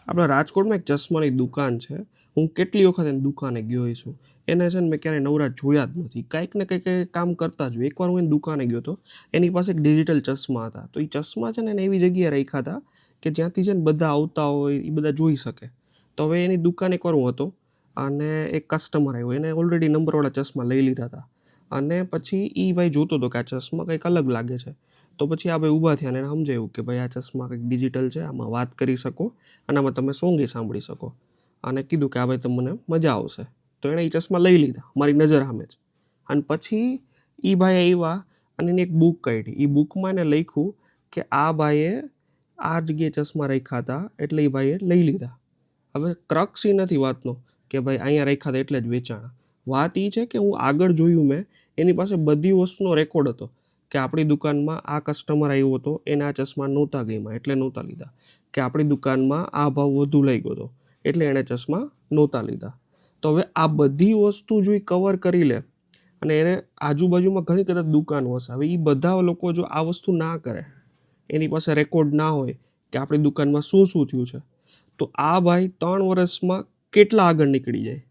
આપણા રાજકોટમાં એક ચશ્માની દુકાન છે. હું કેટલી વખત એની દુકાને ગયો છું. એને છે ને મેં ક્યારેય નવરા જોયા જ નથી. કાંઈક ને કંઈક એ કામ કરતા જ હોય. એકવાર હું એની દુકાને ગયો હતો. એની પાસે એક ડિજિટલ ચશ્મા હતા. તો એ ચશ્મા છે ને એને એવી જગ્યાએ રાખ્યા હતા કે જ્યાંથી છે ને બધા આવતા હોય એ બધા જોઈ શકે. તો હવે એની દુકાન એકવાર હું હતો અને એક કસ્ટમર આવ્યો. એને ઓલરેડી નંબરવાળા ચશ્મા લઈ લીધા હતા. અને પછી એ ભાઈ જોતો હતો કે આ ચશ્મા કંઈક અલગ લાગે છે. તો પછી આ ભાઈ ઊભા થયા અને એને સમજાવ્યું કે ભાઈ આ ચશ્મા કંઈક ડિજિટલ છે, આમાં વાત કરી શકો અને આમાં તમે સોંગ એ સાંભળી શકો. અને કીધું કે આ ભાઈ તમને મજા આવશે. તો એણે એ ચશ્મા લઈ લીધા મારી નજર સામે જ. અને પછી એ ભાઈ આવ્યા અને એની એક બુક કાઢી. એ બુકમાં એને લખ્યું કે આ ભાઈએ આ જગ્યાએ ચશ્મા રાખ્યા હતા એટલે એ ભાઈએ લઈ લીધા. હવે ક્રક્સ એ નથી વાતનો કે ભાઈ અહીંયા રાખ્યા હતા એટલે જ વેચાણા. વાત એ છે કે હું આગળ જોયું મેં એની પાસે બધી વસ્તુનો રેકોર્ડ હતો કે આપણી દુકાનમાં આ કસ્ટમર આવ્યો હતો, એને આ ચશ્મા નહોતા ગમ્યા એટલે નહોતા લીધા. કે આપણી દુકાનમાં આ ભાવ વધુ લઈ ગયો હતો એટલે એણે ચશ્મા નહોતા લીધા. તો હવે આ બધી વસ્તુ જો એ કવર કરી લે અને એને આજુબાજુમાં ઘણી કદાચ દુકાનો હશે. હવે એ બધા લોકો જો આ વસ્તુ ના કરે, એની પાસે રેકોર્ડ ના હોય કે આપણી દુકાનમાં શું શું થયું છે, તો આ ભાઈ 3 વર્ષમાં કેટલા આગળ નીકળી જાય.